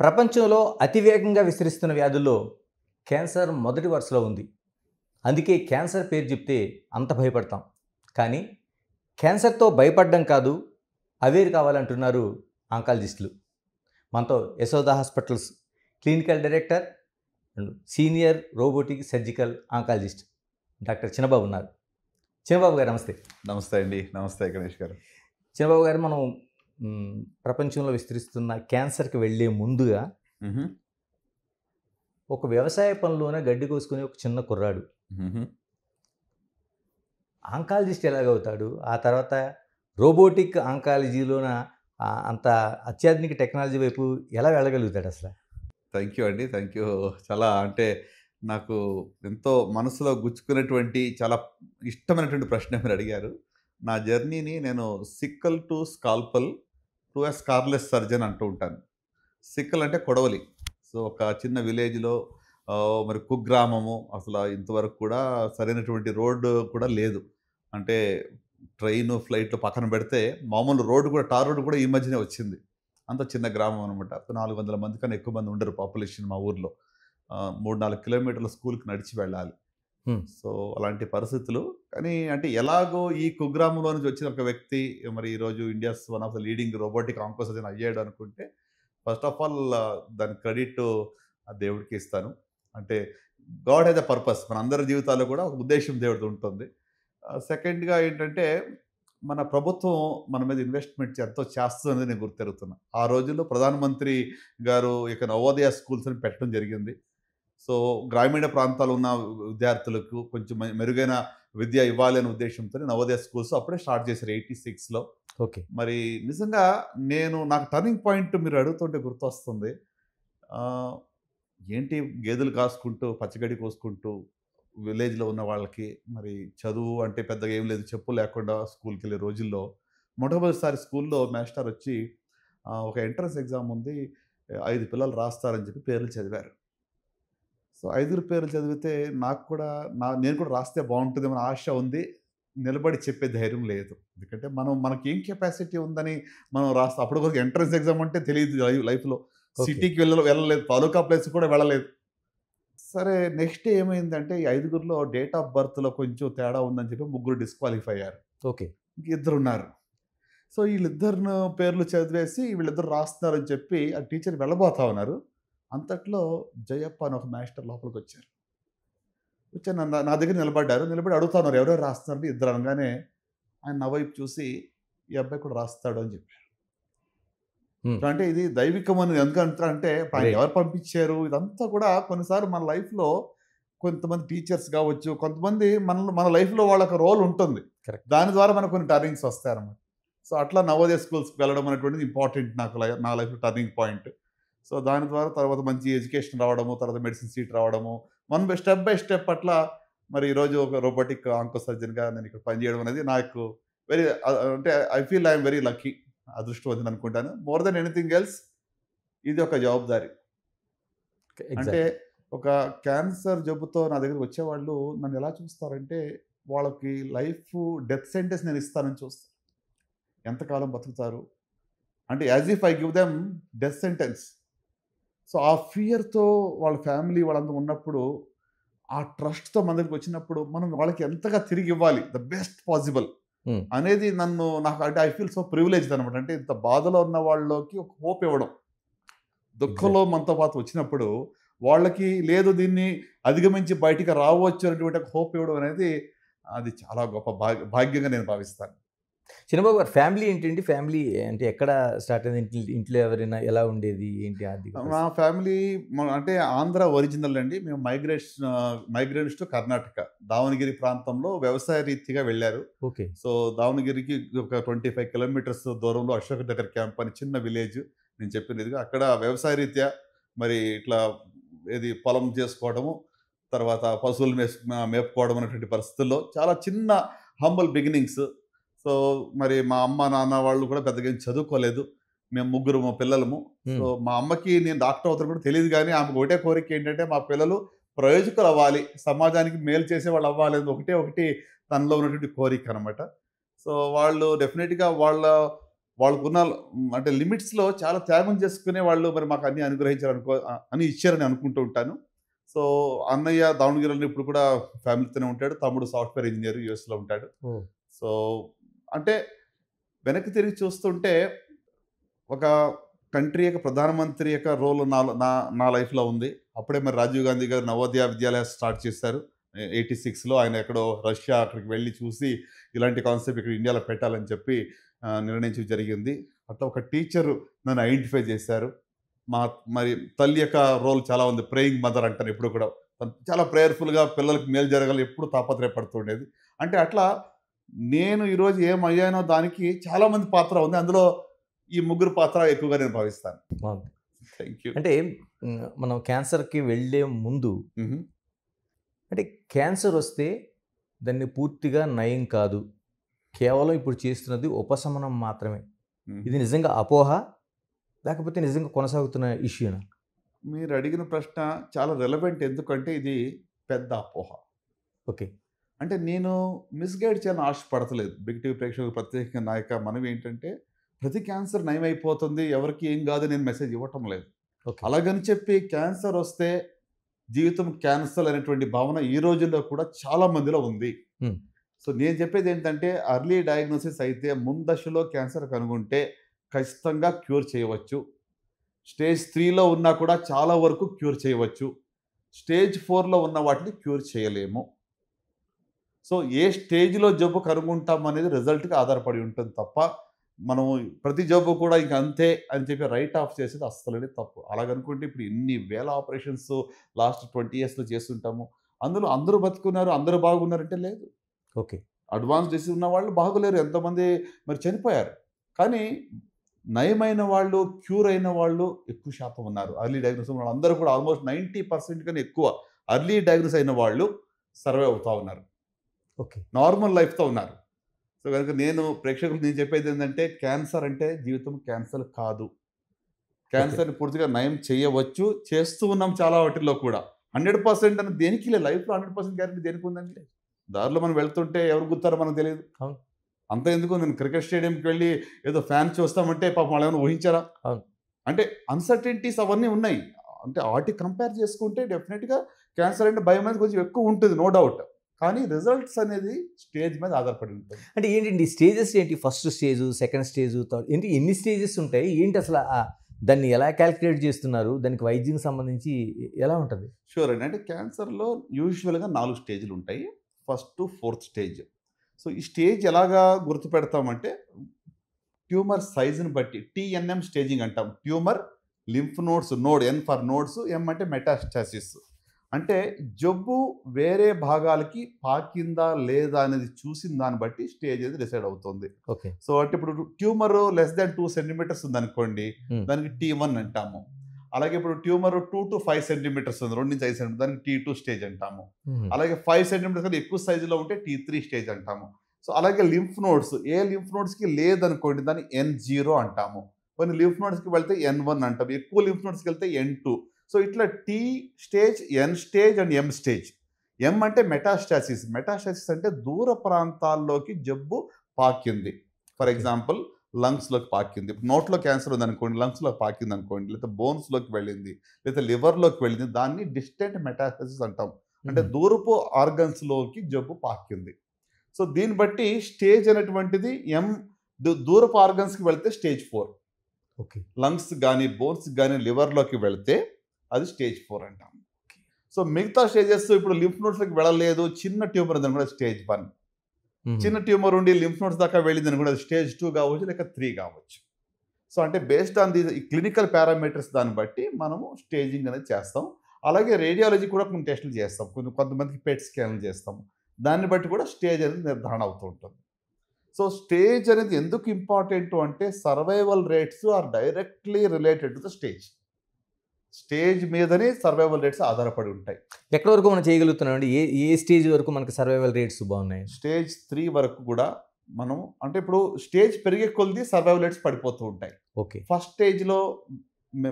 ప్రపంచంలో అతివేగంగా విస్తరిస్తున్న వ్యాధుల్లో క్యాన్సర్ మొదటి వరుసలో ఉంది. అందుకే క్యాన్సర్ పేరు చెప్తే అంత భయపడతాం. కానీ క్యాన్సర్తో భయపడడం కాదు, అవేర్ కావాలంటున్నారు ఆంకాలజిస్టులు. మనతో Yashoda hospitals clinical director and senior robotic surgical oncologist doctor Chinnababu ఉన్నారు. చిన్నబాబు గారు నమస్తే. నమస్తే అండి. నమస్తే గణేష్ గారు. చిన్నబాబు గారు, మనం ప్రపంచంలో విస్తరిస్తున్న క్యాన్సర్కి వెళ్ళే ముందుగా ఒక వ్యవసాయ పనిలోనే గడ్డి కోసుకునే ఒక చిన్న కుర్రాడు ఆంకాలజిస్ట్ ఎలాగవుతాడు? ఆ తర్వాత రోబోటిక్ ఆంకాలజీలోన అంత అత్యాధునిక టెక్నాలజీ వైపు ఎలా వెళ్ళగలుగుతాడు అసలు? థ్యాంక్ యూ అండి. Thank you. చాలా నాకు ఎంతో మనసులో గుచ్చుకున్నటువంటి చాలా ఇష్టమైనటువంటి ప్రశ్న మీరు అడిగారు. నా జర్నీని నేను sickle to scalpel to a scarless surgeon అంటూ ఉంటాను. సిక్కల్ అంటే కొడవలి. సో ఒక చిన్న విలేజ్లో మరి కుగ్రామము, అసలు ఇంతవరకు కూడా సరైనటువంటి రోడ్డు కూడా లేదు. అంటే ట్రైను ఫ్లైట్లు పక్కన పెడితే మామూలు రోడ్డు కూడా, టార్ రోడ్డు కూడా ఈ మధ్యనే వచ్చింది. అంత చిన్న గ్రామం అనమాట. 400 మంది కన్నా ఎక్కువ మంది ఉండరు పాపులేషన్ మా ఊర్లో. 3-4 కిలోమీటర్ల స్కూల్కి నడిచి వెళ్ళాలి. సో అలాంటి పరిస్థితులు. కానీ అంటే ఎలాగో ఈ కుగ్రామంలో నుంచి వచ్చిన ఒక వ్యక్తి మరి ఈరోజు India's one of the leading robotic onco surgeon అయ్యాడు అనుకుంటే, ఫస్ట్ ఆఫ్ ఆల్ దాని క్రెడిట్ ఆ దేవుడికి ఇస్తాను. అంటే గాడ్ హ్యాజ్ అ పర్పస్. మన అందరి జీవితాల్లో కూడా ఒక ఉద్దేశం దేవుడిది ఉంటుంది. సెకండ్గా ఏంటంటే, మన ప్రభుత్వం మన మీద ఇన్వెస్ట్మెంట్ ఎంతో చేస్తుందనేది నేను గుర్తెరుగుతున్నా. ఆ రోజుల్లో ప్రధానమంత్రి గారు ఇక నవోదయ స్కూల్స్ అని పెట్టడం జరిగింది. సో గ్రామీణ ప్రాంతాల్లో ఉన్న విద్యార్థులకు కొంచెం మెరుగైన విద్య ఇవ్వాలి అనే ఉద్దేశంతో నవోదయ స్కూల్స్ అప్పుడే స్టార్ట్ చేశారు 86లో. ఓకే. మరి నిజంగా నాకు టర్నింగ్ పాయింట్ మీరు అడుగుతుంటే గుర్తొస్తుంది. ఏంటి గేదెలు కాసుకుంటూ పచ్చగడ్డి కోసుకుంటూ విలేజ్లో ఉన్న వాళ్ళకి మరి చదువు అంటే పెద్దగా ఏం లేదు, చెప్పు లేకుండా స్కూల్కి వెళ్ళే రోజుల్లో మొట్టమొదటిసారి స్కూల్లో మాస్టర్ వచ్చి ఒక ఎంట్రన్స్ ఎగ్జామ్ ఉంది, 5 పిల్లలు రాస్తారని చెప్పి పేర్లు చదివారు. సో 5 పేర్లు చదివితే నాకు కూడా నేను కూడా రాస్తే బాగుంటుందేమో ఆశ ఉంది. నిలబడి చెప్పే ధైర్యం లేదు. ఎందుకంటే మనకి ఏం కెపాసిటీ ఉందని మనం రాస్తాం. అప్పుడు వరకు ఎంట్రన్స్ ఎగ్జామ్ అంటే తెలియదు లైఫ్లో. సిటీకి వెళ్ళలేదు, తాలూకా ప్లేస్ కూడా వెళ్ళలేదు. సరే, నెక్స్ట్ డే ఏమైందంటే ఈ 5గురిలో డేట్ ఆఫ్ బర్త్లో కొంచెం తేడా ఉందని చెప్పి 3 డిస్క్వాలిఫై అయ్యారు. ఓకే. ఇద్దరు ఉన్నారు. సో వీళ్ళిద్దరు పేర్లు చదివేసి వీళ్ళిద్దరు రాస్తున్నారని చెప్పి ఆ టీచర్ వెళ్ళబోతా ఉన్నారు. అంతట్లో జయప్ప అని ఒక మాస్టర్ లోపలికి వచ్చారు. వచ్చి నా దగ్గర నిలబడి అడుగుతున్నారు ఎవరెవరు రాస్తున్నారని. ఇద్దరు అనగానే ఆయన నా వైపు చూసి ఈ అబ్బాయి కూడా రాస్తాడు అని చెప్పారు. అంటే ఇది దైవికం అని ఎందుకంటే ఆయన ఎవరు పంపించారు, ఇదంతా కూడా కొన్నిసార్లు మన లైఫ్లో కొంతమంది టీచర్స్ కావచ్చు, కొంతమంది మన లైఫ్లో వాళ్ళకి రోల్ ఉంటుంది. దాని ద్వారా మనకు కొన్ని టర్నింగ్స్ వస్తాయన్నమాట. సో అట్లా నవోదయ స్కూల్స్కి వెళ్ళడం అనేటువంటిది ఇంపార్టెంట్ నా లైఫ్లో టర్నింగ్ పాయింట్. సో దాని ద్వారా తర్వాత మంచి ఎడ్యుకేషన్ రావడము, తర్వాత మెడిసిన్ సీట్ రావడము, మనం స్టెప్ బై స్టెప్ అట్లా మరి ఈరోజు ఒక రోబోటిక్ ఆంకో సర్జన్గా నేను ఇక్కడ పనిచేయడం అనేది నాకు అంటే I feel I'm very lucky, అదృష్టవంతుని అనుకుంటాను. మోర్ దెన్ ఎనీథింగ్ ఎల్స్ ఇది ఒక జవాబుదారి. అంటే ఒక క్యాన్సర్ జబ్బుతో నా దగ్గరికి వచ్చేవాళ్ళు నన్ను ఎలా చూస్తారంటే, వాళ్ళకి లైఫ్ డెత్ సెంటెన్స్ నేను ఇస్తానని చూస్తాను. ఎంతకాలం బతుకుతారు అంటే as if I give them death sentence. So ఆ ఫియర్తో వాళ్ళ ఫ్యామిలీ వాళ్ళందరూ ఉన్నప్పుడు, ఆ ట్రస్ట్తో మన దగ్గరికి వచ్చినప్పుడు మనం వాళ్ళకి ఎంతగా తిరిగి ఇవ్వాలి ద బెస్ట్ పాసిబుల్ అనేది నాకు అంటే ఐ ఫీల్ సో ప్రివిలేజ్డ్ అనమాట. అంటే ఇంత బాధలో ఉన్న వాళ్ళకి ఒక హోప్ ఇవ్వడం, దుఃఖంలో మనతో పాటు వచ్చినప్పుడు వాళ్ళకి లేదు దీన్ని అధిగమించి బయటికి రావచ్చు అనేటువంటి ఒక హోప్ ఇవ్వడం అనేది అది చాలా గొప్ప భాగ్యంగా నేను భావిస్తాను. చిన్నబాబు గారు, ఫ్యామిలీ ఏంటండి? ఫ్యామిలీ అంటే ఎక్కడ స్టార్ట్ అయింది? ఇంట్లో ఎవరైనా ఎలా ఉండేది ఏంటి? మా ఫ్యామిలీ అంటే ఆంధ్ర ఒరిజినల్ అండి. మేము మైగ్రేట్స్ టు కర్ణాటక దావణగిరి ప్రాంతంలో వ్యవసాయ రీతిగా వెళ్ళారు. ఓకే. సో దావణగిరికి ఒక 25 కిలోమీటర్స్ దూరంలో అశోక్ నగర్ క్యాంప్ అని చిన్న విలేజ్ నేను చెప్పినదిగా, అక్కడ వ్యవసాయ రీత్యా మరి ఇట్లా ఏది పొలం చేసుకోవడము, తర్వాత పశువులు మేపుకోవడం అనేటువంటి పరిస్థితుల్లో చాలా చిన్న హంబల్ బిగినింగ్స్. సో మరి మా అమ్మ నాన్న వాళ్ళు కూడా పెద్దగా చదువుకోలేదు. మేము 3 పిల్లలము. సో మా అమ్మకి నేను డాక్టర్ అవుతాను కూడా తెలియదు, కానీ ఆమెకు ఒకటే కోరిక ఏంటంటే మా పిల్లలు ప్రయోజకులు అవ్వాలి, సమాజానికి మేలు చేసే వాళ్ళు అవ్వాలి అని ఒకటి తనలో ఉన్నటువంటి కోరిక అనమాట. సో వాళ్ళు డెఫినెట్గా వాళ్ళ వాళ్ళకున్న అంటే లిమిట్స్లో చాలా త్యాగం చేసుకునే వాళ్ళు మరి మాకు అన్ని అనుగ్రహించారు అని ఇచ్చారని అనుకుంటూ ఉంటాను. సో అన్నయ్య దావణగిరిలో ఇప్పుడు కూడా ఫ్యామిలీతోనే ఉంటాడు. తమ్ముడు సాఫ్ట్వేర్ ఇంజనీర్ యూఎస్లో ఉంటాడు. సో అంటే వెనక్కి తిరిగి చూస్తుంటే ఒక కంట్రీ యొక్క ప్రధానమంత్రి యొక్క రోల్ నా నా లైఫ్లో ఉంది. అప్పుడే మరి రాజీవ్ గాంధీ గారు నవోదయ విద్యాలయ స్టార్ట్ చేశారు 86లో. ఆయన ఎక్కడో రష్యా అక్కడికి వెళ్ళి చూసి ఇలాంటి కాన్సెప్ట్ ఇక్కడ ఇండియాలో పెట్టాలని చెప్పి నిర్ణయించడం జరిగింది. అట్లా ఒక టీచరు నన్ను ఐడెంటిఫై చేశారు. మరి తల్లి యొక్క రోల్ చాలా ఉంది. ప్రేయింగ్ మదర్ అంటాను ఎప్పుడు కూడా. చాలా ప్రేయర్ఫుల్గా పిల్లలకి మేలు జరగాలి ఎప్పుడు తాపత్రయపడుతుండేది. అంటే అట్లా నేను ఈరోజు ఏమయ్యానో దానికి చాలామంది పాత్ర ఉంది. అందులో ఈ ముగ్గురు పాత్ర ఎక్కువగా నేను భావిస్తాను. Thank you. అంటే మనం క్యాన్సర్కి వెళ్ళే ముందు అంటే క్యాన్సర్ వస్తే దాన్ని పూర్తిగా నయం కాదు, కేవలం ఇప్పుడు చేస్తున్నది ఉపశమనం మాత్రమే. ఇది నిజంగా అపోహ లేకపోతే నిజంగా కొనసాగుతున్న ఇష్యూనా? మీరు అడిగిన ప్రశ్న చాలా రెలవెంట్. ఎందుకంటే ఇది పెద్ద అపోహ. ఓకే. అంటే నేను మిస్గైడ్ చేయాలని ఆశపడతలేదు. బిగ్ టీవీ ప్రేక్షకులు ప్రత్యేకంగా నా యొక్క మనవి ఏంటంటే ప్రతి క్యాన్సర్ నయమైపోతుంది, ఎవరికి ఏం కాదు నేను మెసేజ్ ఇవ్వటం లేదు. అలాగని చెప్పి క్యాన్సర్ వస్తే జీవితం క్యాన్సర్ అనేటువంటి భావన ఈ రోజుల్లో కూడా చాలా మందిలో ఉంది. సో నేను చెప్పేది ఏంటంటే అర్లీ డయాగ్నోసిస్ అయితే ముందశలో క్యాన్సర్ కనుగొంటే ఖచ్చితంగా క్యూర్ చేయవచ్చు. స్టేజ్ 3లో ఉన్నా కూడా చాలా వరకు క్యూర్ చేయవచ్చు. స్టేజ్ 4లో ఉన్న వాటిని క్యూర్ చేయలేము. సో ఏ స్టేజ్లో జబ్బు కనుగొంటాం అనేది రిజల్ట్కి ఆధారపడి ఉంటుంది తప్ప మనం ప్రతి జబ్బు కూడా ఇంక అంతే అని చెప్పి రైట్ ఆఫ్ చేసేది అస్సలనే తప్పు. అలాగనుకుంటే ఇప్పుడు ఎన్ని వేల ఆపరేషన్స్ లాస్ట్ 20 yearsలో చేస్తుంటాము. అందులో అందరూ బతుకున్నారు, అందరూ బాగున్నారంటే లేదు. ఓకే. అడ్వాన్స్ డిసీజ్ ఉన్న వాళ్ళు బాగోలేరు, ఎంతమంది మరి చనిపోయారు. కానీ నయమైన వాళ్ళు, క్యూర్ అయిన వాళ్ళు ఎక్కువ శాతం ఉన్నారు. అర్లీ డయాగ్నోస్ వాళ్ళు అందరూ కూడా ఆల్మోస్ట్ 90% కన్నా ఎక్కువ అర్లీ డయాగ్నోస్ అయిన వాళ్ళు సర్వైవ్ అవుతూ ఉన్నారు. ఓకే. నార్మల్ లైఫ్తో ఉన్నారు. సో కనుక నేను ప్రేక్షకులకు నేను చెప్పేది ఏంటంటే క్యాన్సర్ అంటే జీవితం క్యాన్సర్ కాదు. క్యాన్సర్ని పూర్తిగా నయం చేయవచ్చు, చేస్తూ ఉన్నాం చాలా వాటిల్లో కూడా. 100% అని దేనికి లేదు. లైఫ్లో 100% గ్యారెంటీ దేనికి ఉందండి? దారిలో మనం వెళ్తుంటే ఎవరు గుర్తారో మనకు తెలియదు. అంత ఎందుకు నేను క్రికెట్ స్టేడియంకి వెళ్ళి ఏదో ఫ్యాన్ చూస్తామంటే పాపం వాళ్ళు ఏమైనా ఊహించారా? అంటే అన్సర్టెనిటీస్ అవన్నీ ఉన్నాయి. అంటే వాటి కంపేర్ చేసుకుంటే డెఫినెట్గా క్యాన్సర్ అంటే భయం అనేది కొంచెం ఎక్కువ ఉంటుంది, నో డౌట్. కానీ రిజల్ట్స్ అనేది స్టేజ్ మీద ఆధారపడి ఉంటుంది. అంటే ఏంటండి స్టేజెస్ ఏంటి? First stage, second stage, third ఏంటి? ఎన్ని స్టేజెస్ ఉంటాయి ఏంటి అసలు? దాన్ని ఎలా క్యాలిక్యులేట్ చేస్తున్నారు? దానికి వైద్యం సంబంధించి ఎలా ఉంటుంది? షూర్ అండి. అంటే క్యాన్సర్లో యూజువల్గా 4 స్టేజ్లు ఉంటాయి. First to 4th stage. So ఈ స్టేజ్ ఎలాగా గుర్తుపెడతామంటే ట్యూమర్ సైజుని బట్టి TNM స్టేజింగ్ అంటాం. Tumour, lymph nodes, node N for nodes, M అంటే మెటాస్టాసిస్. అంటే జబ్బు వేరే భాగాలకి పాకిందా లేదా అనేది చూసిన దాన్ని బట్టి స్టేజ్ అనేది డిసైడ్ అవుతుంది. ఓకే. సో అంటే ఇప్పుడు ట్యూమర్ లెస్ దాన్ 2 centimeters ఉందనుకోండి, దానికి T1 అంటాము. అలాగే ఇప్పుడు ట్యూమర్ 2 to 5 centimeters ఉంది, 2 నుంచి 5 centimeters, దానికి T2 స్టేజ్ అంటాము. అలాగే 5 centimeters కన్నా ఎక్కువ సైజులో ఉంటే T3 స్టేజ్ అంటాము. సో అలాగే లింఫ్ నోడ్స్, ఏ లింఫ్ నోడ్స్కి లేదనుకోండి దాన్ని N0 అంటాము. కొన్ని లింఫ్ నోడ్స్కి వెళ్తే N1 అంటాము, ఎక్కువ లింఫ్ నోడ్స్కి వెళ్తే N2. సో ఇట్లా T stage, N stage and M stage. M అంటే మెటాస్టాసిస్. మెటాస్టాసిస్ అంటే దూర ప్రాంతాల్లోకి జబ్బు పాకింది. For example లంగ్స్లోకి పాకింది. ఇప్పుడు నోట్లో క్యాన్సర్ ఉందనుకోండి, లంగ్స్లోకి పాకింది అనుకోండి, లేదా బోన్స్లోకి వెళ్ళింది, లేదా లివర్లోకి వెళ్ళింది, దాన్ని డిస్టెంట్ మెటాస్టాసిస్ అంటాం. అంటే దూరపు ఆర్గన్స్లోకి జబ్బు పాకింది. సో దీన్ని బట్టి స్టేజ్ అనేటువంటిది దూరపు ఆర్గన్స్కి వెళ్తే స్టేజ్ 4. ఓకే. లంగ్స్ కానీ బోన్స్ కానీ లివర్లోకి వెళ్తే అది స్టేజ్ 4 అంటాం. సో మిగతా స్టేజెస్ ఇప్పుడు లింఫ్ నోడ్స్లోకి వెళ్ళలేదు, చిన్న ట్యూమర్ ఉందని కూడా స్టేజ్ 1. చిన్న ట్యూమర్ ఉండి లింఫ్ నోడ్స్ దాకా వెళ్ళిందని కూడా స్టేజ్ 2 కావచ్చు, లేక 3 కావచ్చు. సో అంటే based on the clinical parameters దాన్ని బట్టి మనము స్టేజింగ్ అనేది చేస్తాం. అలాగే రేడియాలజీ కూడా కొన్ని టెస్టులు చేస్తాం, కొంతమందికి పెట్ స్కాన్లు చేస్తాము. దాన్ని బట్టి కూడా స్టేజ్ అనేది నిర్ధారణ అవుతూ ఉంటుంది. సో స్టేజ్ అనేది ఎందుకు ఇంపార్టెంట్ అంటే survival rates are directly related to the stage. Stage మీదనే సర్వైవల్ రేట్స్ ఆధారపడి ఉంటాయి. ఎక్కడి వరకు మనం చేయగలుగుతున్నాం అండి? ఏ స్టేజ్ వరకు మనకి సర్వైవల్ రేట్స్ బాగున్నాయి? స్టేజ్ 3 వరకు కూడా మనం అంటే ఇప్పుడు స్టేజ్ పెరిగే కొద్ది సర్వైవల్ రేట్స్ పడిపోతూ ఉంటాయి. ఓకే. ఫస్ట్ స్టేజ్లో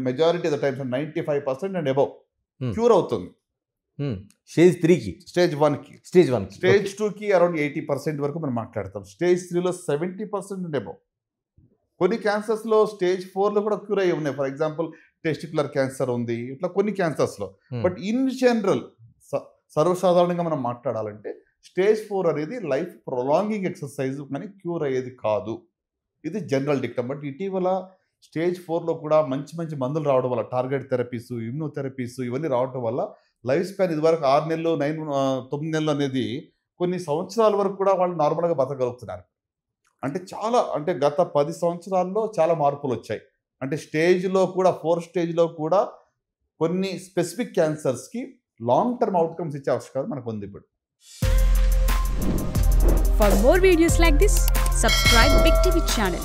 majority of the times 95% and above cure అవుతుంది. స్టేజ్ 3కి, స్టేజ్ 1కి, స్టేజ్ 1, స్టేజ్ 2కి అరౌండ్ 80% వరకు మనం మాట్లాడతాం. స్టేజ్ 3లో 70% అండ్ అబౌవ్. కొన్ని క్యాన్సర్స్లో స్టేజ్ 4లో కూడా క్యూర్ అయ్యి ఉన్నాయి. ఫర్ ఎగ్జాంపుల్ టెస్టిక్యులర్ క్యాన్సర్ ఉంది, ఇట్లా కొన్ని క్యాన్సర్స్లో. బట్ ఇన్ జనరల్ సర్వసాధారణంగా మనం మాట్లాడాలంటే స్టేజ్ 4 అనేది లైఫ్ ప్రొలాంగింగ్ ఎక్సర్సైజ్ కానీ క్యూర్ అయ్యేది కాదు. ఇది జనరల్ డిక్టమ్. బట్ ఇటీవల స్టేజ్ 4లో కూడా మంచి మంచి మందులు రావడం వల్ల, టార్గెట్ థెరపీస్, ఇమ్యూనోథెరపీస్ ఇవన్నీ రావడం వల్ల లైఫ్ స్పాన్ ఇదివరకు 6 నెలలు 9 నెలలు అనేది కొన్ని సంవత్సరాల వరకు కూడా వాళ్ళు నార్మల్గా బతకగలుగుతున్నారు. అంటే చాలా, అంటే గత 10 సంవత్సరాల్లో చాలా మార్పులు వచ్చాయి. అంటే స్టేజ్లో కూడా 4 స్టేజ్లో కూడా కొన్ని స్పెసిఫిక్ క్యాన్సర్స్కి లాంగ్ టర్మ్ అవుట్కమ్స్ ఇచ్చే అవకాశం మనకు ఉంది ఇప్పుడు. For more videos like this, subscribe Big TV channel.